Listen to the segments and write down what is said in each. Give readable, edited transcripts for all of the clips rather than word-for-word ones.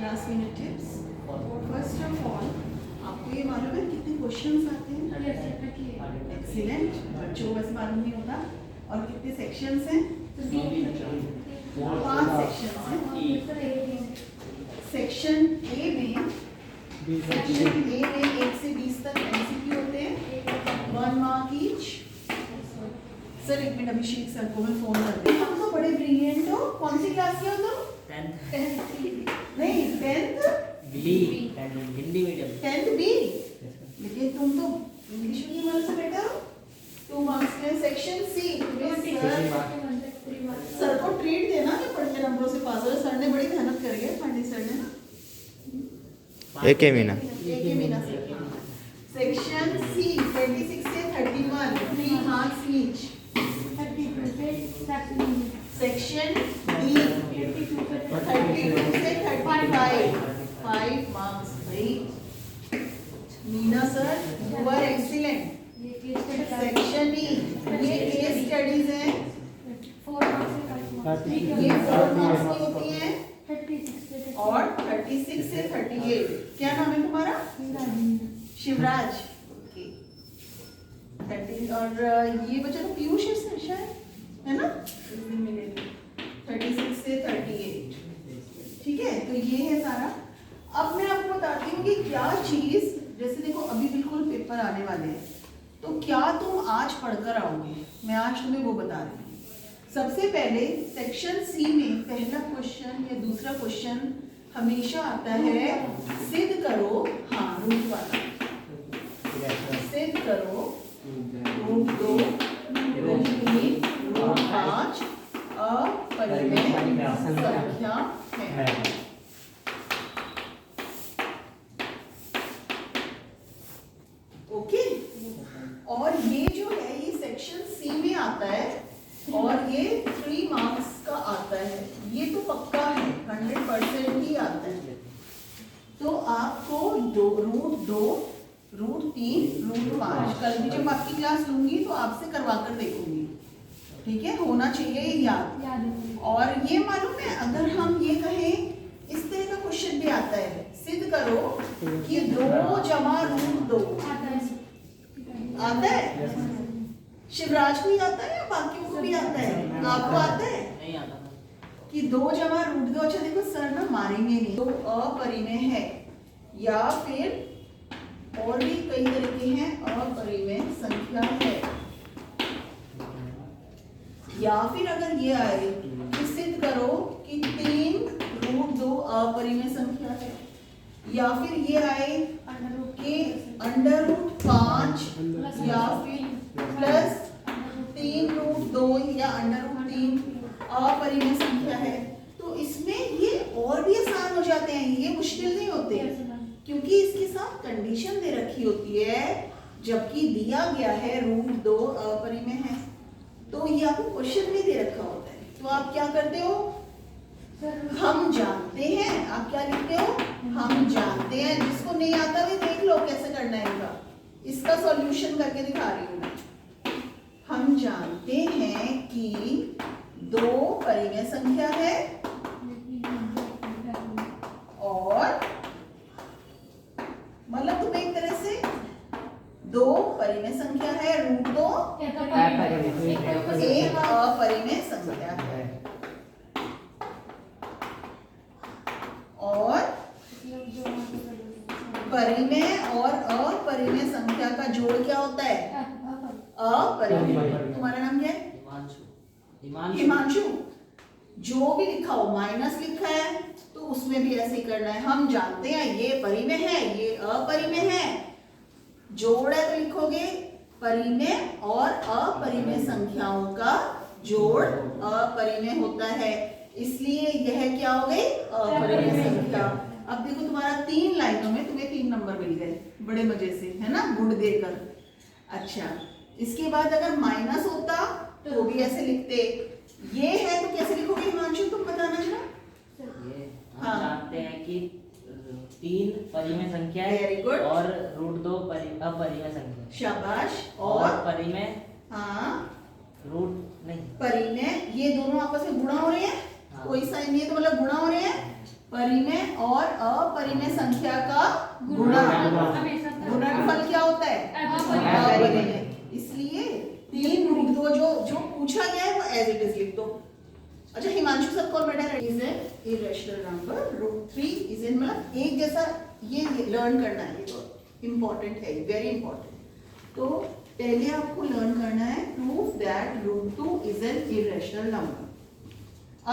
Last minute tips. First of all, आपको ये मालूम है कितने क्वेश्चंस आते हैं? एक्सीलेंट, बच्चों को वैसे मालूम नहीं होता। और कितने सेक्शंस हैं? 5 सेक्शंस हैं। सेक्शन ए में 1 से 20 तक एमसीक्यू होते हैं, 1 मार्क ईच। सर एक मिनट, अभिषेक सर को मैं फोन कर दूँ। हम तो बड़े ब्रिलियंट हो। कौन सी क्लास के हो तुम? 10th नहीं, 10th B, Hindi medium 10th B. लेकिन तुम तो इंग्लिश मीडियम वाले से बेटर हो। 2 मार्क्स के सेक्शन सी। सर को ट्रीट देना कि पढ़ने नंबरों से पास हो। सर ने बड़ी मेहनत करी है, पांडे सर ने ना। एक मीना सर। सेक्शन सी 26 से 31, 3 मार्क्स ईच। सेक्शन डी 32 से 35, 5 मार्क्स। भाई Meena sir, you are excellent. Section E, ये केस स्टडीज हैं, ये 4 मार्क्स की होती हैं। और 36 से 38। क्या नाम है तुम्हारा? शिवराज। ओके। 30 और ये बचा तो पीयूष है सर शायद, है ना? 36 से 38। ठीक है, तो ये है सारा। अब मैं आपको बताती हूँ कि क्या चीज, जैसे देखो अभी बिल्कुल पेपर आने वाले हैं, तो क्या तुम आज पढ़कर आओगे? मैं आज तुम्हें वो बता रही हूँ। सबसे पहले सेक्शन सी में पहला क्वेश्चन या दूसरा क्वेश्चन हमेशा आता है, सिद्ध करो, हाँ रूट वाला, सिद्ध करो रूट 2, रूट 3, रूट 5 अपरिमेय संख्या है। ओके। और ये जो है ये सेक्शन सी में आता है और ये 3 मार्क्स का आता है। ये तो पक्का है, 100% ही आता है। तो आपको रूट 2, रूट 3, रूट 5 कल भी जब आपकी क्लास लूंगी तो आपसे करवा कर देखूंगी। ठीक है, होना चाहिए याद। और ये मालूम है, अगर हम ये कहें, इस तरह का क्वेश्चन भी आता है, सिद्ध करो कि 2 जमा रूट 2 आता है। शिवराज को ही आता है या बाकियों को भी आता है? आपको आता है? नहीं आता कि 2 जमा रूट 2। अच्छा देखो सर ना मारेंगे नहीं। तो अपरिमेय है, या फिर और भी कई तरीके हैं, अपरिमेय संख्या है। या फिर अगर ये आए कि सिद्ध करो कि 3 रूट 2 अपरिमेय संख्या है। या फिर ये आए कि अंडर रूट 5 या फिर प्लस 3 रूट 2 या अंडर रूट 3 अपरिमेय संख्या है। तो इसमें ये और भी आसान हो जाते हैं, ये मुश्किल नहीं होते, क्योंकि इसके साथ कंडीशन दे रखी होती है। जबकि दिया गया है रूट 2 अपरिमेय है, तो ये आपको क्वेश्चन में दे रखा होता है। तो आप क्या करते हो? हम जानते हैं। आप क्या लिखते हो? हम जानते हैं। जिसको नहीं आता भी देख लो कैसे करना है इनका। इसका सॉल्यूशन करके दिखा रही हूँ मैं। हम जानते हैं कि 2 परिमेय संख्या है और मतलब तुम एक तरह से 2 परिमेय संख्या है, रूट 2 एक अपरिमेय संख्या है। और परिमेय और अपरिमेय संख्या का जोड़ क्या होता है? अपरिमेय। तुम्हारा नाम क्या है? हिमांशु। जो भी लिखा हो, माइनस लिखा है तो उसमें भी ऐसे ही करना है। हम जानते हैं ये परिमेय है, ये अपरिमेय है। जोड़ है तो लिखोगे परिमेय और अपरिमेय संख्याओं का जोड़ अपरिमेय होता है, इसलिए यह क्या हो गई? अपरिमेय संख्या। अब देखो तुम्हारा 3 लाइनों में तुम्हें 3 नंबर मिल गए, बड़े मजे से, है ना, गुड देकर। अच्छा, इसके बाद अगर माइनस होता तो भी ऐसे लिखते। ये है तो कैसे लिखोगे हिमांशु, तुम बताना जरा। हम जानते हैं कि 3 परिमेय संख्या है। Very good. और रूट 2 अपरिमेय संख्या। शाबाश। और परिमेय, हाँ रूट नहीं, परिमेय, ये दोनों आपस में गुणा हो रहे हैं। कोई साइन नहीं है तो मतलब गुणा हो रहे हैं। परिमेय और अपरिमेय संख्या का गुणनफल क्या होता है? अपरिमेय। इसलिए 3 रूट 2 जो पूछा गया है वो एज इट इज लिख दो। अच्छा हिमांशु सबको बेटा is an irrational number, √3 is in मतलब एक जैसा ये लर्न करना है, ये तो इम्पोर्टेंट है, वेरी इंपॉर्टेंट। तो पहले आपको लर्न करना है proof that √2 is an irrational number.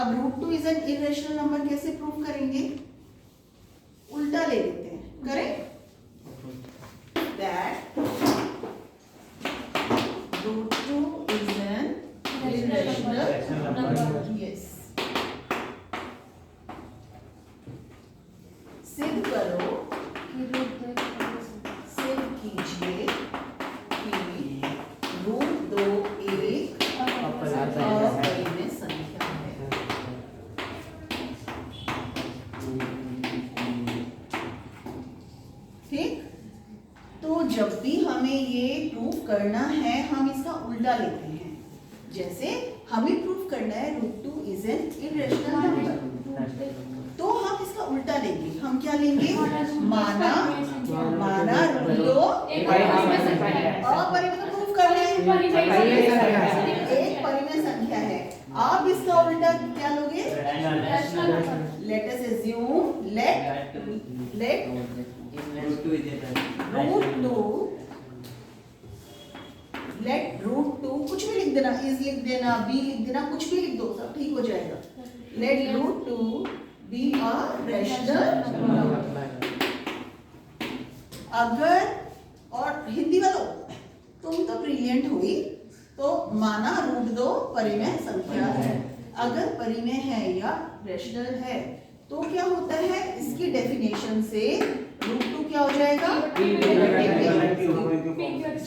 अब √2 इज एन इरेशनल नंबर कैसे प्रूफ करेंगे? उल्टा ले लेते हैं, करें that √2 is an irrational number. Yes, सिद्ध करो, सिद्ध कीजिए कि √2 एक अपरिमेय संख्या है। ठीक, तो जब भी हमें ये प्रूफ करना है हम इसका उल्टा लेते हैं। जैसे हमें प्रूफ करना है √2 इज एन इरेशनल नंबर, तो हम इसका उल्टा लेंगे। हम क्या लेंगे? माना √2 अपरिमेय प्रूफ करना है, एक परिमेय संख्या है। आप इसका उल्टा क्या लोगे? लेट अस अज्यूम लेट √2 कुछ भी लिख देना, इज लिख देना, बी लिख देना, कुछ भी लिख दो, सब ठीक हो जाएगा। Let √2 be a rational number. अगर, और हिंदी वालों तुम तो ब्रिलियंट हुई, तो माना √2 परिमेय संख्या है। अगर परिमेय है या रैशनल है तो क्या होता है? इसकी डेफिनेशन से √2 क्या हो जाएगा?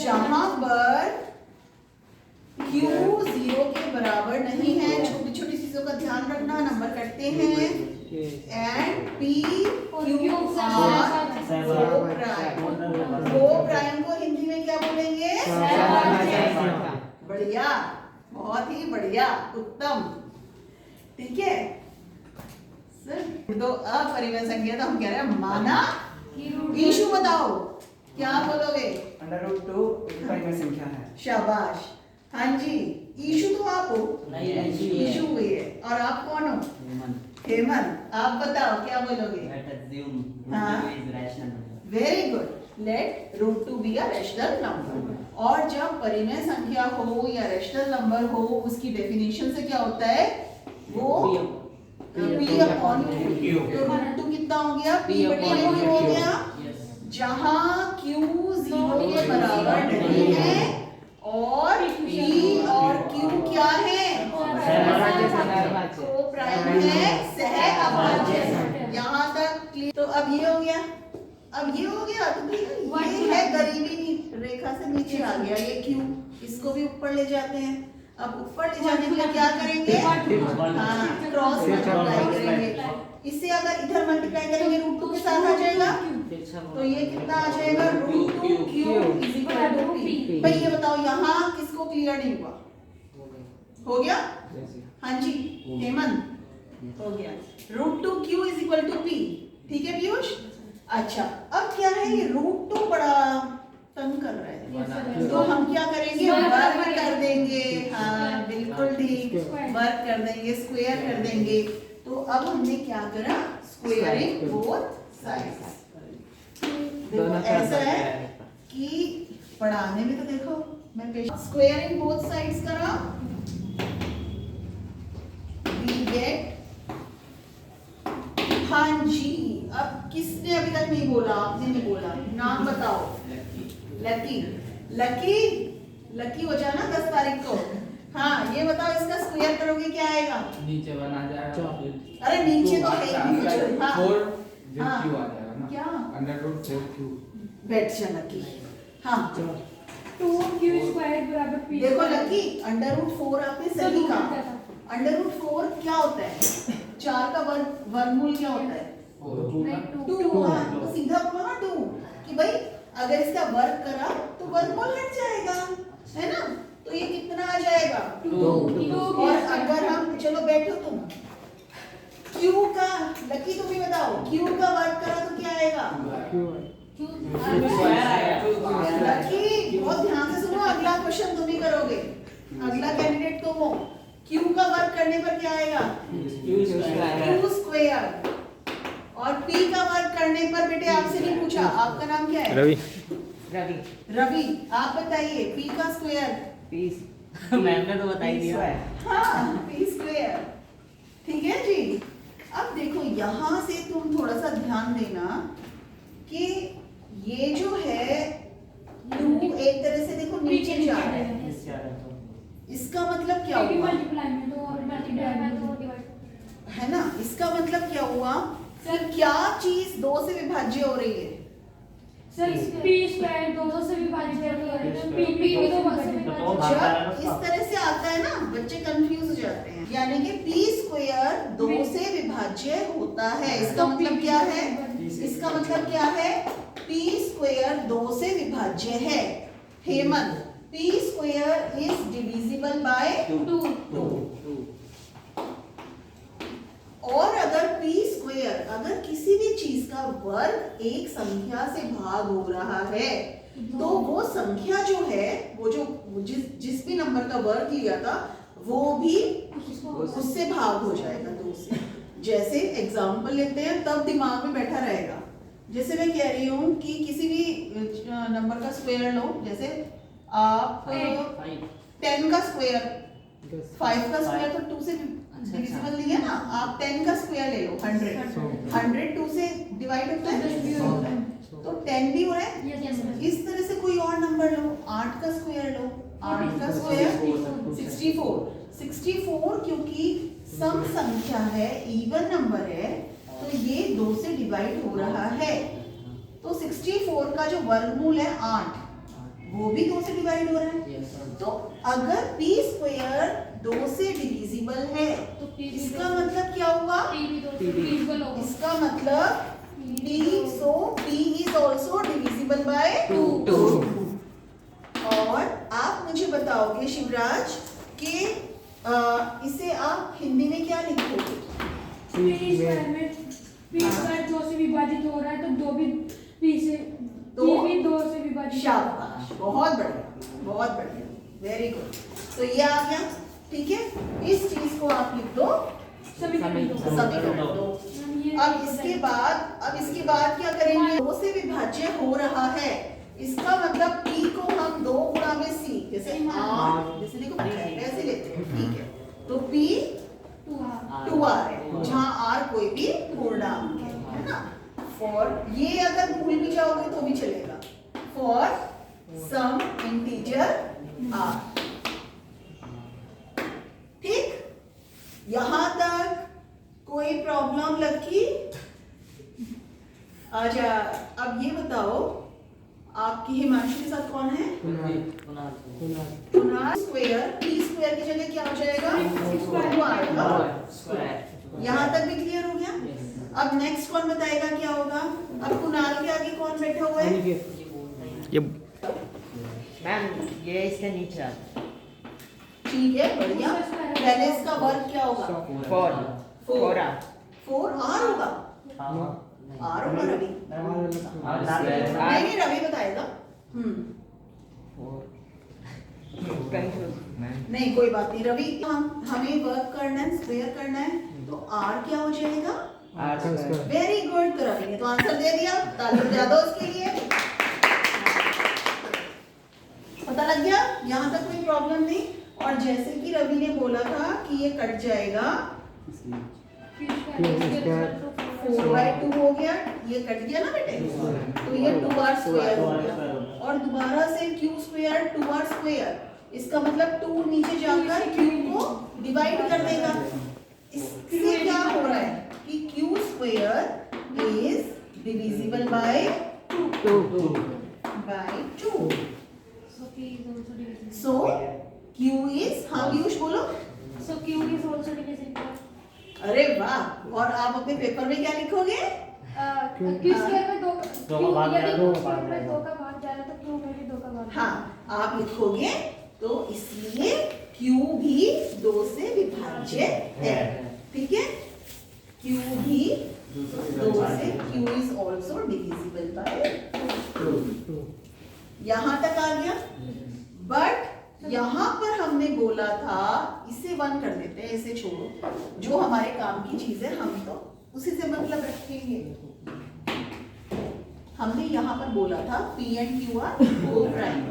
जहां पर Q 0 के बराबर नहीं है, छोटी छोटी चीजों का ध्यान रखना, नंबर कटते हैं, एंड P Q R वो प्राइम को हिंदी में क्या बोलेंगे? बढ़िया, बहुत ही बढ़िया, उत्तम। ठीक है सर, तो अपरिमेय संख्या तो हम कह रहे हैं माना। ईशु बताओ क्या बोलोगे? √2 एक परिमेय संख्या है। शाबाश, हाँ जी। ईशु तो आप हो, ईशु हुई है, और आप कौन हो? हेमंत। आप बताओ क्या बोलोगे? Very good, let √2 be a rational number. और जब परिमेय संख्या हो या रैशनल नंबर हो, उसकी डेफिनेशन से क्या होता है? वो P अपॉन Q। तो √2 कितना हो गया? P बटे Q हो गया। जहां Q 0 के बराबर नहीं है और P और Q क्या है? को प्राइम है, सह अभाज्य। यहाँ तक क्लियर? तो अब ये हो गया, अब ये हो गया, तो ये है गरीबी रेखा से नीचे आ गया ये Q, इसको भी ऊपर ले जाते हैं। अब ऊपर ले जाने के लिए क्या करेंगे? हाँ, क्रॉस मल्टीप्लाई करेंगे। इससे अगर इधर मल्टीप्लाई करेंगे √2 के साथ आ जाएगा, तो ये कितना आ जाएगा? √2Q is equal to P। भाई ये बताओ यहाँ किसको क्लियर नहीं हुआ? हो गया? हाँ जी हेमंत, हो गया। √2Q is equal to P। ठीक है पीयूष? अच्छा, अब क्या है, ये √2 बड़ा तंग कर रहा है, तो हम क्या करेंगे? वर्ग कर देंगे। हाँ बिल्कुल ठीक, वर्ग कर देंगे, स्क्वायर कर देंगे। तो अब हमने क्या करा? Squaring both sides. देखो ऐसा है कि पढ़ाने में तो देखो मैं स्क्वायरिंग बोथ साइड्स करा, वी गेट। हाँ जी, अब किसने अभी तक नहीं बोला? आपने नहीं बोला, नाम बताओ। लकी, लकी, लकी हो जाना 10 तारीख को। हाँ ये बताओ, इसका स्क्वायर करोगे क्या आएगा? नीचे बना जाएगा। अरे नीचे तो है ही नहीं। हाँ 4 जो Q आ जाएगा ना, क्या? √4Q। बैठ जा लकी। हाँ 2Q स्क्वायर बराबर P। देखो लकी, √4 आपने सही कहा। √4 क्या होता है? 4 का वर्गमूल क्या होता है? 2। हाँ तो सीधा बोलो ना 2, कि भाई अगर इसका वर्ग करा तो वर्गमूल हट जाएगा, है ना? तो ये कितना आ जाएगा? 2। और अगर हम, चलो बैठो तुम, Q का लकी तुम ही बताओ, क्यू का वर्क करा तो क्या आएगा? स्क्वायर आएगा। लकी बहुत ध्यान से सुनो, अगला क्वेश्चन तुम ही करोगे, अगला कैंडिडेट तुम हो। क्यू का वर्क करने पर क्या आएगा? Q square. Q square. और पी का वर्क करने पर बेटे आपसे नहीं पूछा, आपका नाम क्या है? रवि। रवि रवि। आप बताइए पी का स्क्वायर। पीस मैम ने तो बता ही दिया। हाँ, पी स्क्वायर। ठीक है जी। अब देखो यहाँ से तुम थोड़ा सा ध्यान देना कि ये जो है टू एक तरह से देखो नीचे जा रहा है, इसका मतलब क्या हुआ है ना? इसका मतलब क्या हुआ कि क्या चीज 2 से विभाज्य हो रही है? सर पी स्क्वायर 2 से विभाजित है, पी भी 2 से विभाजित है। जब इस तरह से आता है ना, बच्चे कंफ्यूज हो जाते हैं। यानी कि पी स्क्वायर 2 से विभाज्य होता है। इसका मतलब क्या है? इसका मतलब क्या है? पी स्क्वायर 2 से विभाज्य है। Hemant, P square is divisible by 2। और अगर p स्क्वायर, अगर किसी भी चीज का वर्ग एक संख्या से भाग हो रहा है तो वो संख्या जो है, वो जो जिस भी नंबर का वर्ग लिया था वो भी उससे भाग हो जाएगा 2 से। जैसे एग्जांपल लेते हैं, तब दिमाग में बैठा रहेगा। जैसे मैं कह रही हूँ कि किसी भी नंबर का स्क्वायर लो, जैसे आप 10 का स्क्वायर, 5 का स्क्वायर तो 2 से डिविजिबल नहीं है ना। आप 10 का स्क्वायर ले लो, 100 2 से डिवाइड होता है तो 10 भी हो रहा है। इस तरह से कोई और नंबर लो, 8 का स्क्वायर लो, 8 का स्क्वायर 64 क्योंकि सम संख्या है, इवन नंबर है, तो ये 2 से डिवाइड हो रहा है। तो 64 का जो वर्गमूल है 8, वो भी 2 से डिवाइड हो रहा है। तो अगर p स्क्वायर 2 से डिविजिबल है तो इसका मतलब क्या होगा? इसका मतलब p, so p is also divisible by 2। और आप मुझे बताओगे शिवराज कि इसे आप हिंदी में क्या लिखोगे? पी स्क्वायर में पी स्क्वायर 2 से विभाजित हो रहा है तो 2 भी पी से, तो ये भी 2 से विभाजित। शाबाश, बहुत बढ़िया, बहुत बढ़िया, वेरी गुड। तो ये आ गया, ठीक है। इस चीज को आप लिख दो, समीकरण दो। अब इसके बाद क्या करेंगे? 2 से विभाज्य हो रहा है, इसका मतलब p को हम 2 गुणा में c, जैसे r, जैसे देखो ऐसे लेते हैं, ठीक है। तो p 2r है, जहाँ r कोई भी पूर्णांक है ना। फॉर, ये अगर भूल भी जाओगे तो भी चलेगा, फॉर सम इंटीजर r। ठीक, यहां तक कोई प्रॉब्लम लगी? अच्छा, अब ये बताओ आपकी हिमांशु के साथ कौन है? कुणाल। स्क्वायर, p स्क्वायर की जगह क्या हो जाएगा? 2 आएगा। यहाँ तक भी क्लियर हो गया? अब नेक्स्ट कौन बताएगा क्या होगा? अब कुणाल के आगे कौन बैठा हुआ है? ये मैम ये इसके नीचे आता है। ठीक है, बढ़िया। पहले इसका वर्ग क्या होगा? 4 r होगा। r होगा रवि? नहीं, रवि बताएगा। नहीं, कोई बात नहीं रवि, हमें वर्क करना है, स्क्वायर करना है, तो r क्या हो जाएगा? Very good. तो रवि ने तो आंसर दे दिया, ताली बजा दो उसके लिए। पता लग गया? यहाँ तक कोई प्रॉब्लम नहीं। और जैसे कि रवि ने बोला था कि ये कट जाएगा, 4/2 हो गया, ये कट गया ना बेटे, तो ये 2r स्क्वायर हो गया। और दोबारा से q स्क्वायर 2r स्क्वायर, इसका मतलब 2 नीचे जाकर q को डिवाइड कर देगा। इससे क्या हो रहा है कि q square is divisible by 2। So q is, हाँ पीयूष बोलो। So Q is also divisible by अरे वाह। और आप अपने पेपर में क्या लिखोगे? Q स्क्वायर में 2 दो का भाग यदि दो Q का भाग स्क्वायर में जाएगा। 2 का भाग जा रहा है तो Q में भी 2 का भाग। हाँ, आप लिखोगे, तो इसलिए q भी 2 से विभाज्य है। ठीक है, Q भी दूसरी 2 से, Q is also divisible by 2। यहाँ तक आ गया। बट यहाँ पर हमने बोला था इसे 1 कर देते हैं, इसे छोड़ो, जो हमारे काम की चीज है हम तो उसी से मतलब रखेंगे। हमने यहाँ पर बोला था P and Q are co-prime।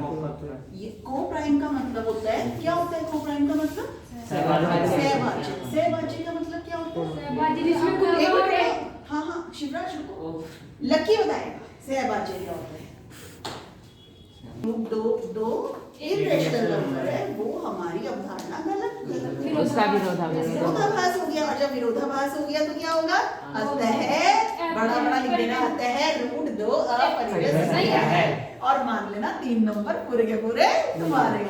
ये co-prime का मतलब होता है, क्या होता है co-prime का मतलब? सहभाज्य। सहभाज्य का मतलब क्या होता है? सहभाज्य जिसमें कोई एक और है। मिनट, हाँ हाँ शिवराज रुको, लकी बताएगा सहभाज्य क्या होता है। दो इरेशनल नंबर है, वो हमारी अवधारणा गलत। उसका विरोधाभास। विरोधाभास हो गया, और जब विरोधाभास हो गया तो क्या होगा? अतः बड़ा बड़ा लिख देना, अतः रूट 2 अपरिमेय संख्या है, और मान लेना 3 नंबर पूरे के पूरे तुम्हारे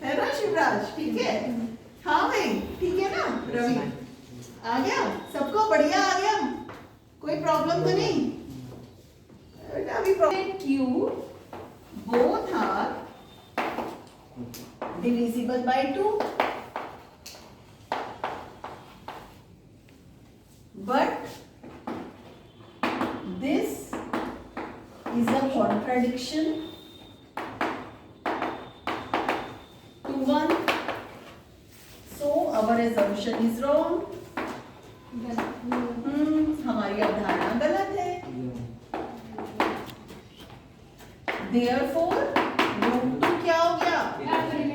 है ना शिवराज? ठीक है, हाँ भाई ठीक है ना? रवि आ गया, सबको बढ़िया आ गया, कोई प्रॉब्लम तो नहीं? अभी problem Q both are divisible by 2, but this is a contradiction to 1, so our assumption is wrong। हमारी अवधारणा गलत है। Therefore रूट 2 क्या हो गया?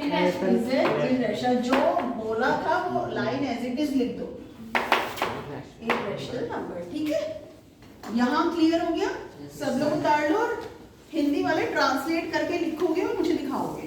इरेशनल। जो बोला था वो लाइन एज इट इज लिख दो, इरेशनल नंबर। ठीक है, यहाँ क्लियर हो गया? सब लोग उतार लो और हिंदी वाले ट्रांसलेट करके लिखोगे और मुझे दिखाओगे।